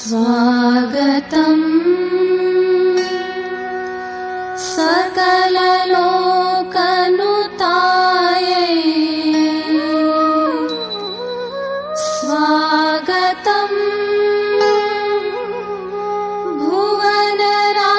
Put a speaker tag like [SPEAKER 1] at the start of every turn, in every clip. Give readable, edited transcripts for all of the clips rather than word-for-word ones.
[SPEAKER 1] स्वागतं सकललोकनुतायै स्वागतं भुवनराजमहिष्यै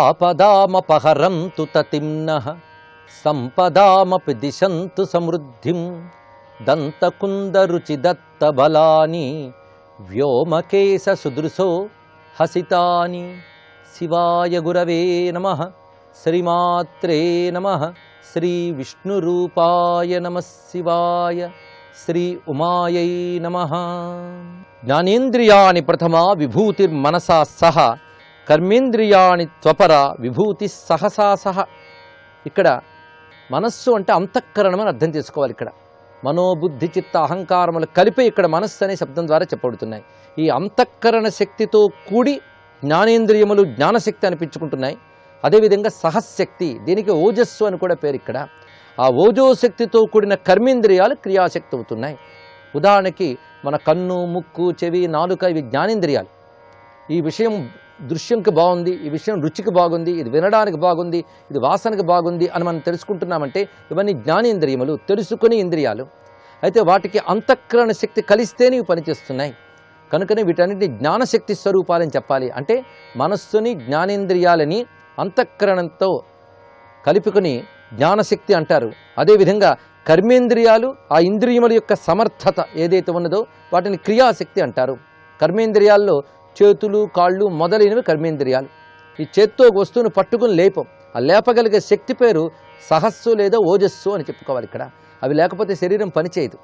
[SPEAKER 2] आपदामपहरन्तु ततिम्नः सम्पदामपि दिशन्तु समृद्धिं दन्तकुन्दरुचिदत्तबलानि व्योमकेशसुदृशो हसितानि। शिवाय गुरवे नमः। श्रीमात्रे नमः। श्रीविष्णुरूपाय नमः शिवाय। श्री उमायै नमः। ज्ञानेन्द्रियाणि प्रथमा विभूतिर्मनसा सह कर्मेन्द्रियाणि త్వపర విభూతి సహసా సహ. ఇక్కడ మనస్సు అంటే అంతఃకరణం అని అర్థం చేసుకోవాలి. ఇక్కడ మనోబుద్ధి చిత్త అహంకారములు కలిపి ఇక్కడ మనస్సు అనే శబ్దం ద్వారా చెప్పబడుతున్నాయి. ఈ అంతఃకరణ శక్తితో కూడి జ్ఞానేంద్రియములు జ్ఞానశక్తి అనిపించుకుంటున్నాయి. అదేవిధంగా సహశక్తి, దీనికి ఓజస్సు అని కూడా పేరు. ఇక్కడ ఆ ఓజోశక్తితో కూడిన కర్మేంద్రియాలు క్రియాశక్తి అవుతున్నాయి. ఉదాహరణకి మన కన్ను, ముక్కు, చెవి, నాలుక ఇవి జ్ఞానేంద్రియాలు. ఈ విషయం దృశ్యంకి బాగుంది, ఈ విషయం రుచికి బాగుంది, ఇది వినడానికి బాగుంది, ఇది వాసనకి బాగుంది అని మనం తెలుసుకుంటున్నామంటే ఇవన్నీ జ్ఞానేంద్రియములు, తెలుసుకునే ఇంద్రియాలు. అయితే వాటికి అంతఃకరణ శక్తి కలిస్తేనే ఇవి పనిచేస్తున్నాయి. కనుకనే వీటన్నిటిని జ్ఞానశక్తి స్వరూపాలని చెప్పాలి. అంటే మనస్సుని జ్ఞానేంద్రియాలని అంతఃకరణంతో కలుపుకొని జ్ఞానశక్తి అంటారు. అదేవిధంగా కర్మేంద్రియాలు ఆ ఇంద్రియముల యొక్క సమర్థత ఏదైతే ఉన్నదో వాటిని క్రియాశక్తి అంటారు. కర్మేంద్రియాల్లో చేతులు, కాళ్ళు మొదలైనవి కర్మేంద్రియాలు. ఈ చేత్తో వస్తువును పట్టుకుని లేపం, ఆ లేపగలిగే శక్తి పేరు సహస్సు లేదా ఓజస్సు అని చెప్పుకోవాలి. ఇక్కడ అవి లేకపోతే శరీరం పనిచేయదు.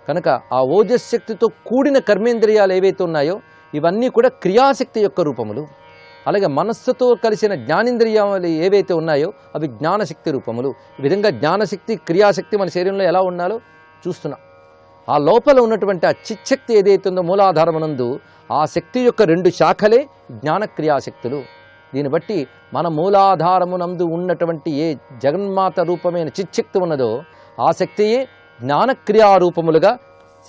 [SPEAKER 2] కనుక ఆ ఓజశక్తితో కూడిన కర్మేంద్రియాలు ఏవైతే ఉన్నాయో ఇవన్నీ కూడా క్రియాశక్తి యొక్క రూపములు. అలాగే మనస్సుతో కలిసిన జ్ఞానేంద్రియాలు ఏవైతే ఉన్నాయో అవి జ్ఞానశక్తి రూపములు. ఈ విధంగా జ్ఞానశక్తి, క్రియాశక్తి మన శరీరంలో ఎలా ఉన్నాలో చూస్తున్నాం. ఆ లోపల ఉన్నటువంటి ఆ చిచ్చక్తి ఏదైతే ఉందో మూలాధారమునందు ఆ శక్తి యొక్క రెండు శాఖలే జ్ఞానక్రియాశక్తులు. దీన్ని బట్టి మన మూలాధారమునందు ఉన్నటువంటి ఏ జగన్మాత రూపమైన చిచ్చక్తి ఉన్నదో ఆ శక్తియే జ్ఞానక్రియారూపములుగా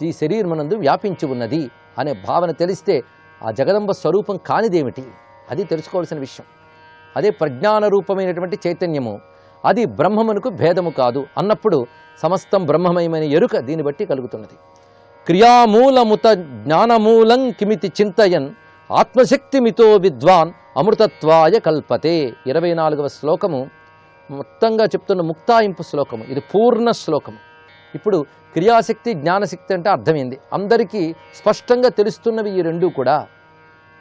[SPEAKER 2] ఈ శరీరమునందు వ్యాపించి ఉన్నది అనే భావన తెలిస్తే ఆ జగదంబ స్వరూపం కానిదేమిటి అది తెలుసుకోవాల్సిన విషయం. అదే ప్రజ్ఞాన రూపమైనటువంటి చైతన్యము, అది బ్రహ్మమునకు భేదము కాదు అన్నప్పుడు సమస్తం బ్రహ్మమయమైన ఎరుక దీన్ని బట్టి కలుగుతున్నది. క్రియామూలముత జ్ఞానమూలం కిమితి చింతయన్ ఆత్మశక్తిమితో విద్వాన్ అమృతత్వాయ కల్పతే. 24వ శ్లోకము మొత్తంగా చెప్తున్న ముక్తాయింపు శ్లోకము. ఇది పూర్ణ శ్లోకము. ఇప్పుడు క్రియాశక్తి, జ్ఞానశక్తి అంటే అర్థమైంది. అందరికీ స్పష్టంగా తెలుస్తున్నవి ఈ రెండు కూడా,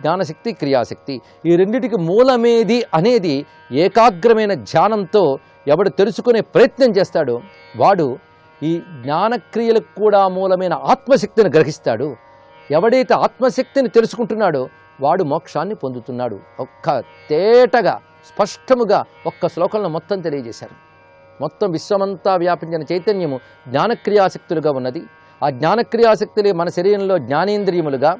[SPEAKER 2] జ్ఞానశక్తి, క్రియాశక్తి. ఈ రెండిటికి మూలమేది అనేది ఏకాగ్రమైన ధ్యానంతో ఎవడు తెలుసుకునే ప్రయత్నం చేస్తాడో వాడు ఈ జ్ఞానక్రియలకు కూడా మూలమైన ఆత్మశక్తిని గ్రహిస్తాడు. ఎవడైతే ఆత్మశక్తిని తెలుసుకుంటున్నాడో వాడు మోక్షాన్ని పొందుతున్నాడు. ఒక్క తేటగా స్పష్టముగా ఒక్క శ్లోకంలో మొత్తం తెలియజేశారు. మొత్తం విశ్వమంతా వ్యాపించిన చైతన్యము జ్ఞానక్రియాశక్తులుగా ఉన్నది. ఆ జ్ఞానక్రియాశక్తులే మన శరీరంలో జ్ఞానేంద్రియములుగా,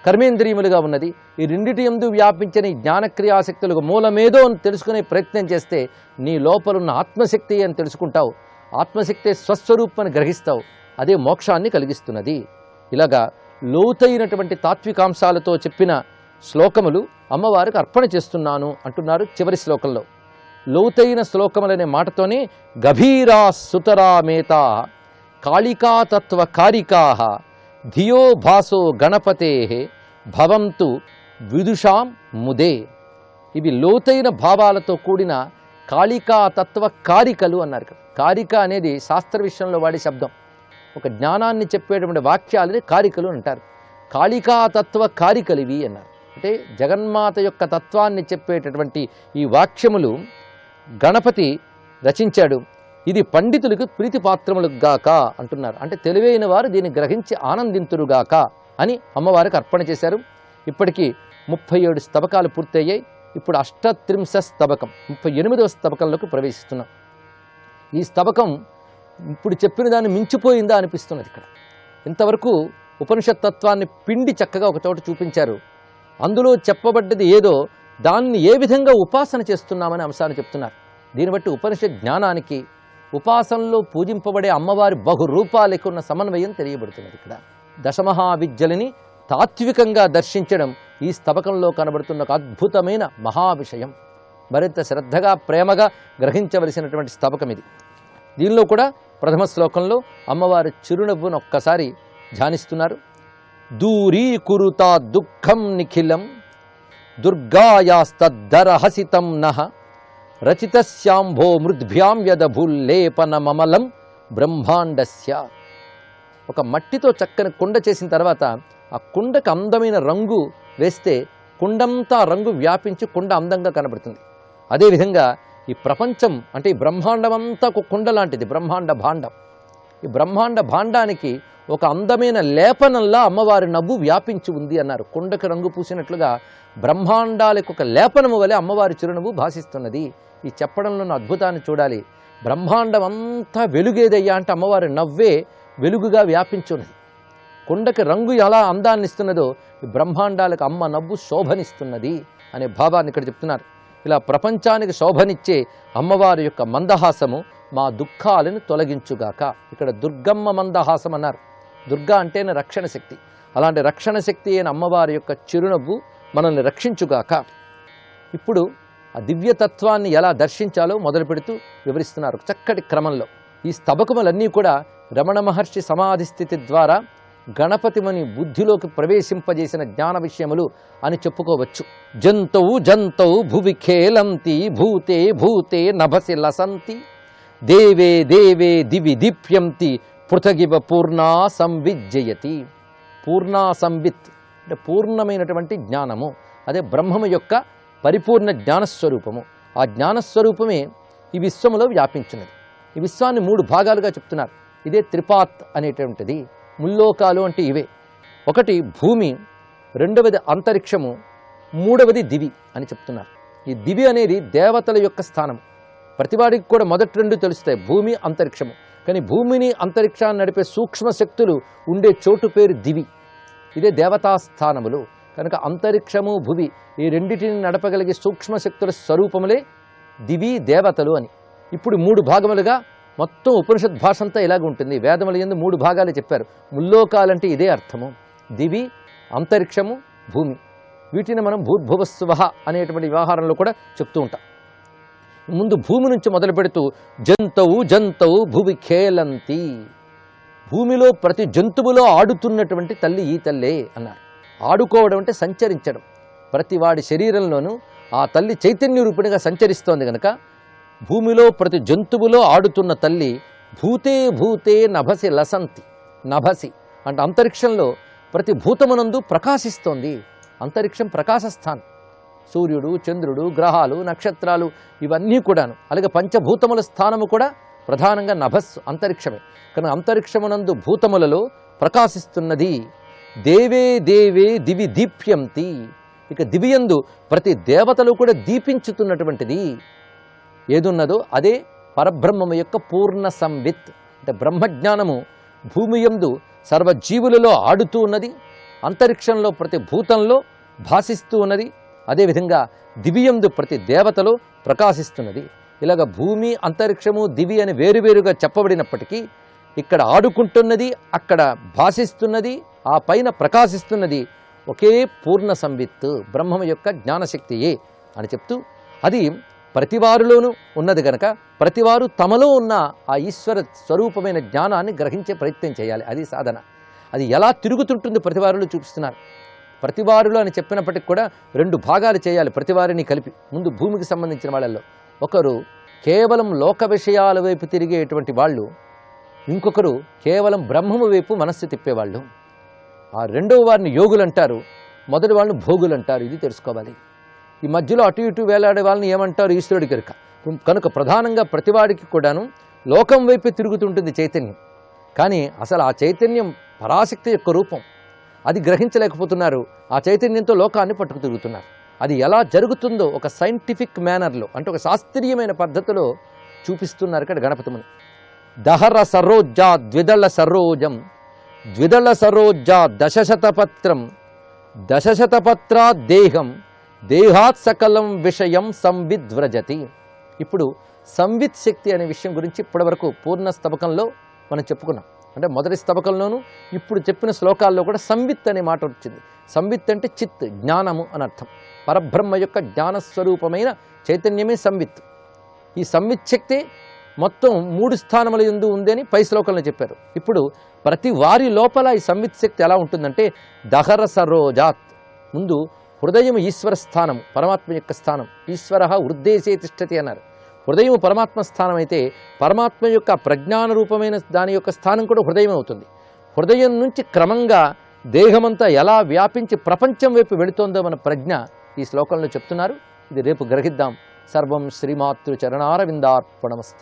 [SPEAKER 2] కర్మేంద్రియములుగా ఉన్నది. ఈ రెండిటి యందు వ్యాపించిన ఈ జ్ఞానక్రియాశక్తులకు మూలమేదో అని తెలుసుకునే ప్రయత్నం చేస్తే నీ లోపలున్న ఆత్మశక్తి అని తెలుసుకుంటావు. ఆత్మశక్తి స్వస్వరూపాన్ని గ్రహిస్తావు. అదే మోక్షాన్ని కలిగిస్తున్నది. ఇలాగా లోతైనటువంటి తాత్వికాంశాలతో చెప్పిన శ్లోకములు అమ్మవారికి అర్పణ చేస్తున్నాను అంటున్నారు చివరి శ్లోకంలో. లోతైన శ్లోకములనే మాటతోనే గభీరా సుతరామేతా కాళికాతత్వ కారికా ధియో భాసో గణపతే భవంతు విదుషాం ముదే. ఇవి లోతైన భావాలతో కూడిన కాళికా తత్వ కారికలు అన్నారు. కారిక అనేది శాస్త్ర విషయంలో వాడే శబ్దం. ఒక జ్ఞానాన్ని చెప్పేటువంటి వాక్యాలని కారికలు అంటారు. కాళికా తత్వ కారికలు ఇవి అన్నారు. అంటే జగన్మాత యొక్క తత్వాన్ని చెప్పేటటువంటి ఈ వాక్యములు గణపతి రచించాడు. ఇది పండితులకు ప్రీతిపాత్రములుగాక అంటున్నారు. అంటే తెలివైన వారు దీన్ని గ్రహించి ఆనందింతురుగాక అని అమ్మవారికి అర్పణ చేశారు. ఇప్పటికీ 37 స్తబకాలు పూర్తయ్యాయి. ఇప్పుడు 38వ స్తబకం 38వ స్తబకంలోకి ప్రవేశిస్తున్నాం. ఈ స్తబకం ఇప్పుడు చెప్పిన దాన్ని మించిపోయిందా అనిపిస్తున్నది. ఇక్కడ ఇంతవరకు ఉపనిషత్ తత్వాన్ని పిండి చక్కగా ఒక చోట చూపించారు. అందులో చెప్పబడ్డది ఏదో దాన్ని ఏ విధంగా ఉపాసన చేస్తున్నామనే అంశాన్ని చెప్తున్నారు. దీన్ని బట్టి ఉపనిషత్ జ్ఞానానికి ఉపాసనలో పూజింపబడే అమ్మవారి బహురూపాలకు ఉన్న సమన్వయం తెలియబడుతున్నది ఇక్కడ. దశమహావిద్యలని తాత్వికంగా దర్శించడం ఈ స్తబకంలో కనబడుతున్న ఒక అద్భుతమైన మహావిషయం. మరింత శ్రద్ధగా ప్రేమగా గ్రహించవలసినటువంటి స్తబకం ఇది. దీనిలో కూడా ప్రథమ శ్లోకంలో అమ్మవారి చిరునవ్వును ఒక్కసారి ధ్యానిస్తున్నారు. దూరీకురుతా దుఃఖం నిఖిలం దుర్గాయాస్తద్దరహసితం నః రచితస్యాంభో మృద్భ్యాం యదభుల్లేపనమమలం బ్రహ్మాండస్య. ఒక మట్టితో చక్కని కుండ చేసిన తర్వాత ఆ కుండకు అందమైన రంగు వేస్తే కుండంతా రంగు వ్యాపించి కుండ అందంగా కనబడుతుంది. అదేవిధంగా ఈ ప్రపంచం అంటే ఈ బ్రహ్మాండం అంతా ఒక కుండ లాంటిది, బ్రహ్మాండ భాండం. ఈ బ్రహ్మాండ భాండానికి ఒక అందమైన లేపనంలా అమ్మవారి నవ్వు వ్యాపించి ఉంది అన్నారు. కుండకు రంగు పూసినట్లుగా బ్రహ్మాండాలకు ఒక లేపనము వలె అమ్మవారి చిరునవ్వు భాసిస్తున్నది. ఈ చెప్పడంలోని అద్భుతాన్ని చూడాలి. బ్రహ్మాండం అంతా వెలుగేదయ్యా అంటే అమ్మవారి నవ్వే వెలుగుగా వ్యాపించున్నది. కుండకి రంగు ఎలా అందాన్ని ఇస్తున్నదో ఈ బ్రహ్మాండాలకు అమ్మ నవ్వు శోభనిస్తున్నది అనే భావాన్ని ఇక్కడ చెప్తున్నారు. ఇలా ప్రపంచానికి శోభనిచ్చే అమ్మవారి యొక్క మందహాసము మా దుఃఖాలను తొలగించుగాక. ఇక్కడ దుర్గమ్మ మందహాసం అన్నారు. దుర్గా అంటేనే రక్షణ శక్తి. అలాంటి రక్షణ శక్తి అయిన అమ్మవారి యొక్క చిరునవ్వు మనల్ని రక్షించుగాక. ఇప్పుడు ఆ దివ్యతత్వాన్ని ఎలా దర్శించాలో మొదలు పెడుతూ వివరిస్తున్నారు చక్కటి క్రమంలో. ఈ స్తబకములన్నీ కూడా రమణ మహర్షి సమాధి స్థితి ద్వారా గణపతిమని బుద్ధిలోకి ప్రవేశింపజేసిన జ్ఞాన విషయములు అని చెప్పుకోవచ్చు. జంతౌ జంతౌ భువి ఖేలంతి భూతే భూతే నభసి లసంతి దేవే దేవే దివి దీప్యంతి పృథగివ పూర్ణా సంవిజ్జయతి. పూర్ణా సంవిత్ అంటే పూర్ణమైనటువంటి జ్ఞానము, అదే బ్రహ్మము యొక్క పరిపూర్ణ జ్ఞానస్వరూపము. ఆ జ్ఞానస్వరూపమే ఈ విశ్వములో వ్యాపించినది. ఈ విశ్వాన్ని 3 భాగాలుగా చెప్తున్నారు. ఇదే త్రిపాత్ అనేటువంటిది. ముల్లోకాలు అంటే ఇవే. ఒకటి భూమి, రెండవది అంతరిక్షము, మూడవది దివి అని చెప్తున్నారు. ఈ దివి అనేది దేవతల యొక్క స్థానం. ప్రతివాడికి కూడా మొదటి 2 తెలుస్తాయి, భూమి అంతరిక్షము. కానీ భూమిని అంతరిక్షాన్ని నడిపే సూక్ష్మ శక్తులు ఉండే చోటు పేరు దివి. ఇదే దేవతా స్థానములు. కనుక అంతరిక్షము భువి ఈ రెండింటిని నడపగలిగే సూక్ష్మ శక్తుల స్వరూపములే దివి దేవతలు అని. ఇప్పుడు 3 భాగములుగా మొత్తం ఉపనిషత్ భాష అంతా ఇలాగ ఉంటుంది. వేదముల యందు 3 భాగాలు చెప్పారు. ముల్లోకాలంటే ఇదే అర్థము. దివి, అంతరిక్షము, భూమి. వీటిని మనం భూర్భువస్సువః అనేటువంటి వ్యవహారంలో కూడా చెప్తూ ఉంటాం. ముందు భూమి నుంచి మొదలు పెడుతూ జంతవు జంతవు భువి ఖేలంతి. భూమిలో ప్రతి జంతువులో ఆడుతున్నటువంటి తల్లి ఈ తల్లే అన్నారు. ఆడుకోవడం అంటే సంచరించడం. ప్రతి వాడి శరీరంలోనూ ఆ తల్లి చైతన్య రూపిణిగా సంచరిస్తోంది కనుక భూమిలో ప్రతి జంతువులో ఆడుతున్న తల్లి భూతే భూతే నభసి లసంతి. నభసి అంటే అంతరిక్షంలో ప్రతి భూతమునందు ప్రకాశిస్తోంది. అంతరిక్షం ప్రకాశస్థానం. సూర్యుడు, చంద్రుడు, గ్రహాలు, నక్షత్రాలు ఇవన్నీ కూడాను. అలాగే పంచభూతముల స్థానము కూడా ప్రధానంగా నభస్సు అంతరిక్షమే. కనుక అంతరిక్షమునందు భూతములలో ప్రకాశిస్తున్నది. దేవే దేవే దివి దీప్యంతి. ఇక దివియందు ప్రతి దేవతలు కూడా దీపించుతున్నటువంటిది ఏదున్నదో అదే పరబ్రహ్మము యొక్క పూర్ణ సంవిత్. అంటే బ్రహ్మజ్ఞానము భూమి యందు సర్వజీవులలో ఆడుతూ ఉన్నది, అంతరిక్షంలో ప్రతి భూతంలో భాసిస్తూ ఉన్నది, అదేవిధంగా దివియందు ప్రతి దేవతలో ప్రకాశిస్తున్నది. ఇలాగ భూమి, అంతరిక్షము, దివి అని వేరువేరుగా చెప్పబడినప్పటికీ ఇక్కడ ఆడుకుంటున్నది, అక్కడ భాసిస్తున్నది, ఆ పైన ప్రకాశిస్తున్నది ఒకే పూర్ణ సంవిత్ బ్రహ్మము యొక్క జ్ఞానశక్తియే అని చెప్తూ, అది ప్రతివారులోనూ ఉన్నది గనక ప్రతివారు తమలో ఉన్న ఆ ఈశ్వర స్వరూపమైన జ్ఞానాన్ని గ్రహించే ప్రయత్నం చేయాలి. అది సాధన. అది ఎలా తిరుగుతుంటుంది ప్రతివారులో చూపిస్తున్నారు. ప్రతివారులు అని చెప్పినప్పటికి కూడా 2 భాగాలు చేయాలి ప్రతివారిని కలిపి. ముందు భూమికి సంబంధించిన వాళ్ళల్లో ఒకరు కేవలం లోక విషయాల వైపు తిరిగేటువంటి వాళ్ళు, ఇంకొకరు కేవలం బ్రహ్మము వైపు మనస్సు తిప్పేవాళ్ళు. ఆ రెండవ వారిని యోగులు అంటారు, మొదటి వాళ్ళని భోగులు అంటారు. ఇది తెలుసుకోవాలి. ఈ మధ్యలో అటు ఇటు వేలాడే వాళ్ళని ఏమంటారు? ఈశ్వరుడి కనుక. కనుక ప్రధానంగా ప్రతివాడికి కూడాను లోకం వైపు తిరుగుతుంటుంది చైతన్యం. కానీ అసలు ఆ చైతన్యం పరాశక్తి యొక్క రూపం. అది గ్రహించలేకపోతున్నారు. ఆ చైతన్యంతో లోకాన్ని పట్టుకు తిరుగుతున్నారు. అది ఎలా జరుగుతుందో ఒక సైంటిఫిక్ మేనర్లో, అంటే ఒక శాస్త్రీయమైన పద్ధతిలో చూపిస్తున్నారు ఇక్కడ గణపతిముని. దహర సరోజా ద్విదళ సరోజం ద్విదళ సరోజా దశశతపత్రం దశశతపత్రా దేహం దేహాత్ సకలం విషయం సంవిద్వ్రజతి. ఇప్పుడు సంవిత్ శక్తి అనే విషయం గురించి ఇప్పటివరకు పూర్ణ స్తబకంలో మనం చెప్పుకున్నాం. అంటే మొదటి స్తబకంలోనూ ఇప్పుడు చెప్పిన శ్లోకాల్లో కూడా సంవిత్ అనే మాట వచ్చింది. సంవిత్ అంటే చిత్, జ్ఞానము అని అర్థం. పరబ్రహ్మ యొక్క జ్ఞానస్వరూపమైన చైతన్యమే సంవిత్. ఈ సంవిత్ శక్తి మొత్తం 3 స్థానముల యందు ఉందని పై శ్లోకంలో చెప్పారు. ఇప్పుడు ప్రతి వారి లోపల ఈ సంవిత్ శక్తి ఎలా ఉంటుందంటే దహర సరోజాత్. ముందు హృదయం ఈశ్వర స్థానం, పరమాత్మ యొక్క స్థానం. ఈశ్వర హృద్దేశే తిష్టతి అన్నారు. హృదయం పరమాత్మ స్థానం అయితే పరమాత్మ యొక్క ప్రజ్ఞాన రూపమైన దాని యొక్క స్థానం కూడా హృదయం అవుతుంది. హృదయం నుంచి క్రమంగా దేహమంతా ఎలా వ్యాపించి ప్రపంచం వైపు వెళుతోందో మన ప్రజ్ఞ ఈ శ్లోకంలో చెప్తున్నారు. ఇది రేపు గ్రహిద్దాం. సర్వం శ్రీమాతృ చరణారవిందార్పణమస్తు.